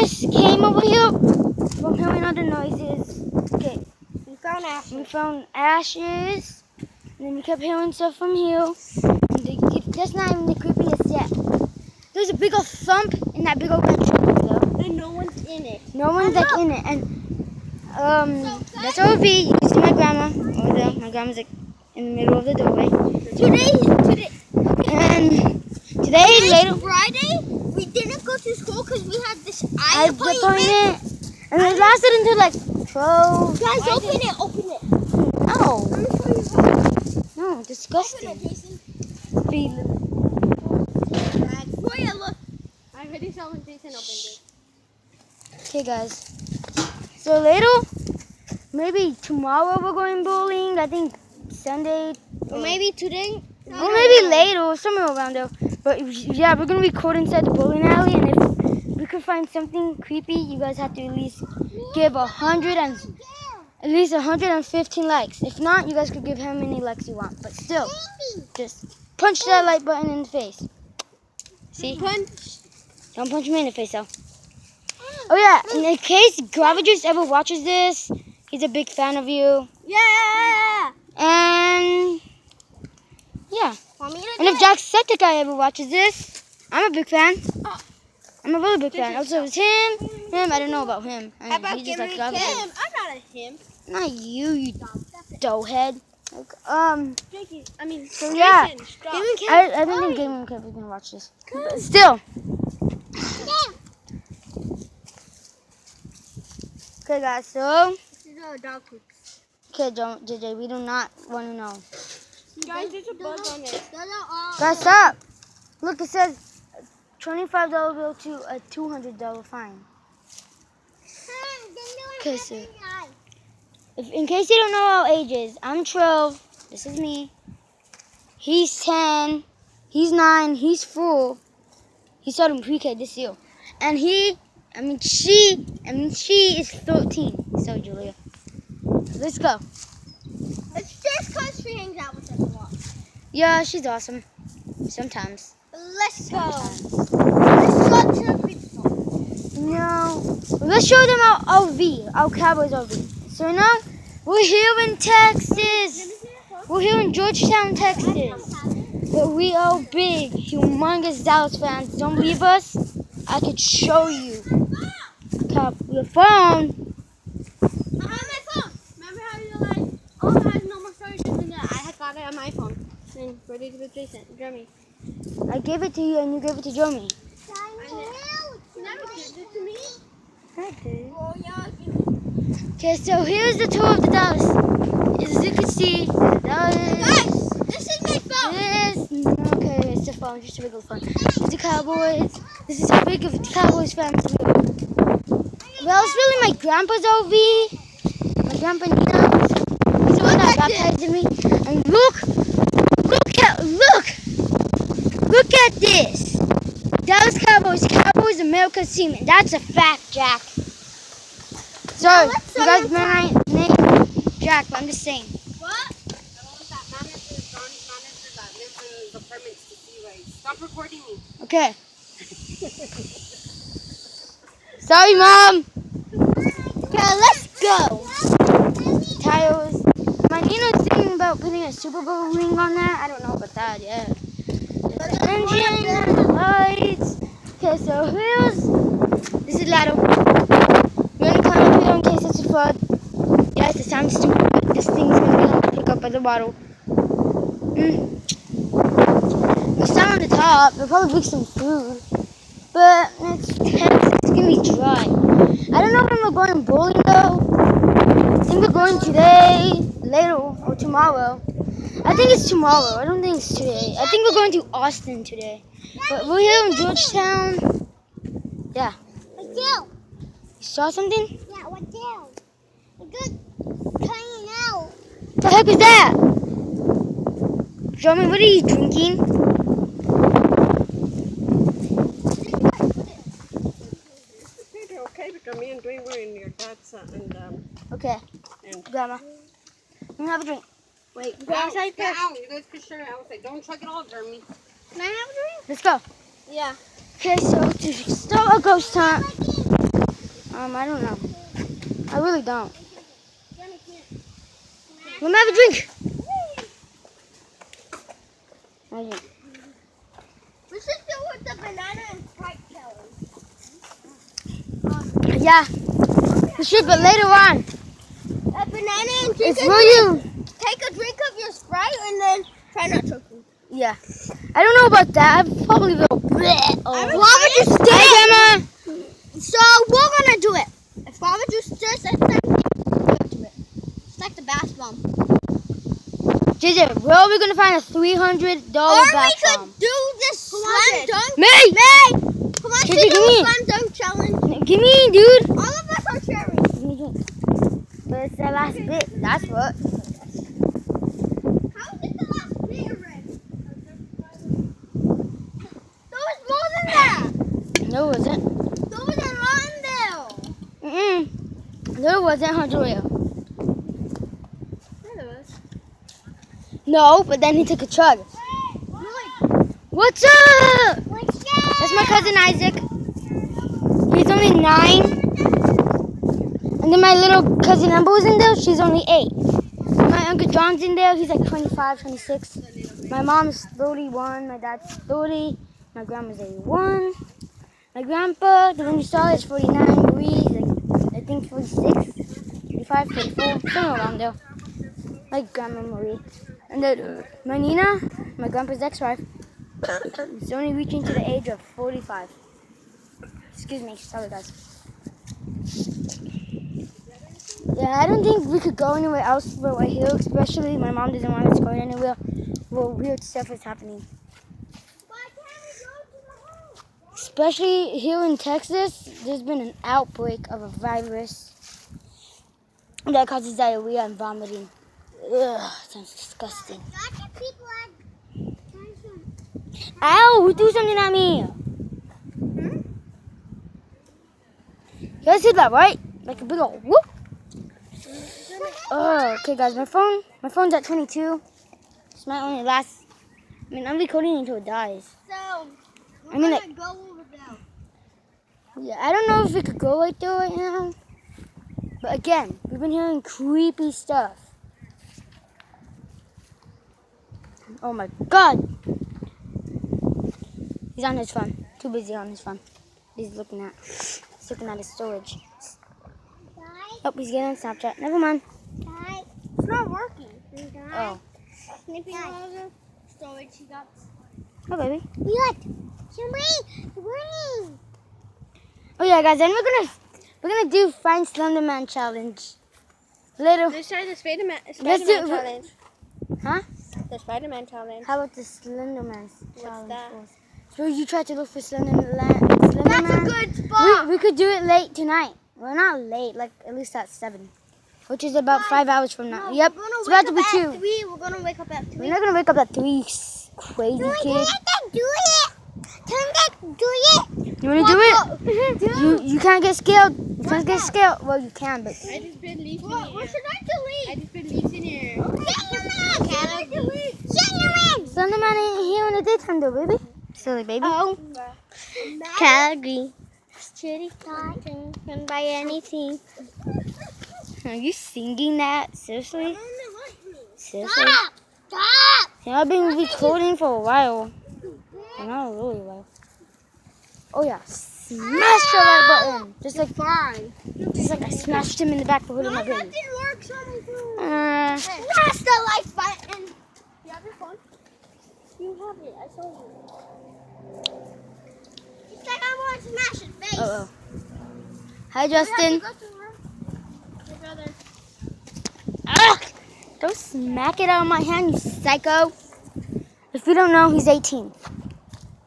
just came over here from hearing other noises. Okay, We found ashes. we found ashes, and then we kept hearing stuff from here. And that's not even the creepiest yet. There's a big old thump in that big old red truck over there. And no one's in it. No one's like in it, and that's OV. You can see my grandma over there. My grandma's like in the middle of the doorway. Today, And today, later, Friday, we didn't go to school because we had this I eye appointment. and it lasted until like 12. Guys, open it. No, Let me show you how. no, Open disgusting. it, Jason. Roya, look. I already saw when Jason opened it. Okay, guys. So later, maybe tomorrow we're going bowling. I think Sunday. Or maybe today. Or maybe later, or somewhere around there. But yeah, we're gonna record inside the bowling alley, and if we could find something creepy, you guys have to at least give at least 115 likes. If not, you guys could give how many likes you want. But still, just punch that like button in the face. See? Don't punch me in the face, though. Oh yeah, and in case Gravajuice ever watches this, he's a big fan of you. Yeah. And yeah. Want me to And do if Jacksepticeye ever watches this, I'm a big fan. Oh. I'm a really big fan. Also, it's him. I don't know about him. I How mean, about he just giving like me Gravajuice. him? I'm not a him. Not you doughhead. Like, Jakey, I mean, so yeah. Jason, stop. Give me Kim. I don't think Gaming Kev is gonna watch this. But still. Okay, guys. So, This is a dog poop. okay, JJ, we do not want to know. Guys, there's a bug on it. Guys, stop. Look, it says $25 bill to a $200 fine. Okay, so in case you don't know our ages, I'm 12. This is me. He's 10. He's 9. He's 4. He started pre-K this year, and she is 13. So Julia, let's go. It's just because she hangs out with us a lot. Yeah, she's awesome. Sometimes. Let's go. Sometimes. Let's go to the beach. No. Let's show them our RV, our Cowboys RV. So now, we're here in Texas. We're here in Georgetown, Texas. But we are big, humongous Dallas fans. Don't believe us? I could show you. Your phone. I have my phone. Remember how you like, oh, it has no more storage than that. I had got it on my phone. And ready to with Jason, Jeremy. I gave it to you and you gave it to Jeremy. You never gave it to me. I did. Oh, yeah. Okay, so here's the tour of the Dallas. As you can see, Dallas. Guys, this is my phone. Okay, it's a phone, just a regular phone. It's the Cowboys. This is how big of a Cowboys fans we are. Well, it's really my grandpa's RV. My grandpa Nino's. He's the one that baptized me. And look at this. Dallas Cowboys America's team. And that's a fact, Jack. Sorry, you guys may not name Jack, but I'm just saying. What? Stop recording me. Okay. Sorry, Mom. Okay, let's go. Tires. My Nino's thinking about putting a Super Bowl ring on that. I don't know about that yet. There's the engine and the lights. Okay, so this is Lado. We're gonna climb up here in case it's a flood. Yes, it sounds stupid, but this thing's gonna be hard to pick up by the bottle. We're still on the top. There'll probably be some food. But it's Texas. It's gonna be dry. I don't know when we're going bowling though. I think we're going today, later, or tomorrow. I think it's tomorrow. I don't think it's today. I think we're going to Austin today. But we're here in Georgetown. Yeah. What do? You saw something? Yeah, what do? We're good. Hanging out. The heck is that? Jeremy, what are you drinking? Okay, because me and Dwayne were in your dad's Okay, and Grandma. You can have a drink. Wait, Ow, ow, you guys can share it. I was like, don't chug it all, Jeremy. Can I have a drink? Let's go. Yeah. Okay, so to start our ghost hunt, I don't know. I really don't. Let me have a drink. Okay. We should do with the banana and Sprite challenge. Yeah. We should, but later on. A banana and drink. It's for you. Take a drink of your Sprite and then try not choking. Yeah. I don't know about that. I probably will. Bleh. Oh. Guava juice Hi, Gemma. So we're gonna do it. If guava juice sticks, it's like do it. It's like the bath bomb. JJ, where are we going to find a $300 Or we bath could bomb? do this slam dunk. May! Come on, Kid, to do give a me. slam dunk challenge. Give me, dude. All of us are sharing. Give me a drink. But it's the last bit. That's what. How is it the last bit already? There was more than that. No, it wasn't. There was a lot there. No, it wasn't, Honduras. Yeah, there was. No, but then he took a chug. What's up? That's my cousin Isaac. He's only 9. And then my little cousin Embo's in there. She's only 8. My Uncle John's in there. He's like 25, 26. My mom's 31. My dad's 30. My grandma's 81. My grandpa, the one you saw, is 49. Louise, like, I think 46, 45, 44, somewhere around there. My grandma Marie. And then my Nina, my grandpa's ex-wife, is only reaching to the age of 45. Excuse me, sorry guys. Yeah, I don't think we could go anywhere else but right here, especially my mom doesn't want us going anywhere where weird stuff is happening. Especially here in Texas, there's been an outbreak of a virus that causes diarrhea and vomiting. Ugh, sounds disgusting. Ow, who threw something at me? You guys heard that, right? Like a big old whoop. Oh, okay guys, my phone's at 22. This might only last, I'm recording until it dies. So, we're I mean, gonna like- go over there. Yeah, I don't know if we could go right there right now. But again, we've been hearing creepy stuff. Oh my god! He's on his phone. Too busy on his phone. He's looking at his storage. Oh, he's getting on Snapchat. Never mind. It's not working. Oh. Snipping all of the storage he got. Oh, baby. What? Green. Oh yeah, guys. Then we're gonna do Find Slenderman challenge later. Let's try the Spider-Man Let's do- challenge. Huh? The Spider-Man challenge. How about the Slenderman What's challenge? that? first? So you try to look for Slenderman. That's a good spot. We could do it late tonight. Well, not late, like at least at 7, which is about 5 hours from now. Yep, it's about to be 2. 3. We're gonna wake up at 3. We're not gonna wake up at 3, crazy kid. Do it. Do it. You wanna do it? You can't get scared. You can't get scared. Well, you can, but I just been leaves in here. What should I delete? I just been leaves in here. Slenderman ain't here in the daytime, though, baby. Silly baby. Oh. Calgary. City can buy anything. Are you singing that? Seriously? Seriously? Stop! Yeah, I've been recording for a while. Well, not really a while. Oh yeah, smash the like button. Just like I smashed him in the back of the hood of my baby. Nothing works on my phone. Smash the like button. You have your phone? You have it. I saw you. It's like I want to smash his face. Uh-oh. Hi, Justin. Ugh! Don't smack it out of my hand, you psycho. If you don't know, he's 18.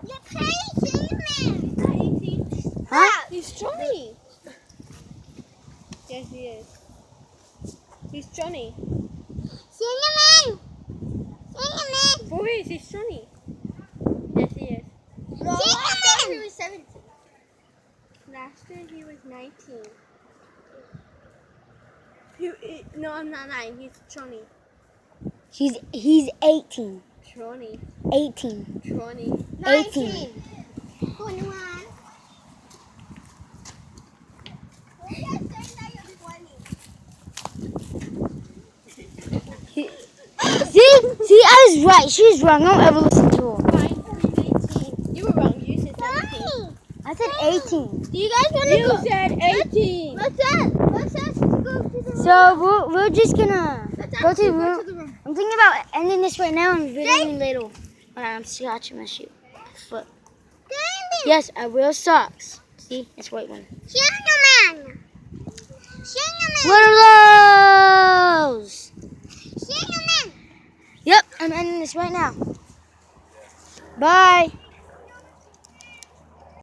You're crazy, man. He's not 18. Huh? He's 20. Yes, he is. He's Johnny. Cinnamon! Cinnamon! Boys, he's Johnny. Yes, he is. No, last year he was 17. Last year he was 19. No, I'm not 9. He's Johnny. He's 18. Johnny. 18. Johnny. 18. 21. She's right. She's wrong. Don't ever listen to her. Fine, he's 18. You were wrong. You said 17. I said 18. Do you guys want to go? You said 18. Let's go to the room. So we're just gonna go to the room. to the room. I'm thinking about ending this right now and videoing later. When I'm scratching my shoe. Foot. Yes, I wear socks. See, it's white one. Cinnamon. What are those? Cinnamon. Yep, I'm ending this right now. Bye.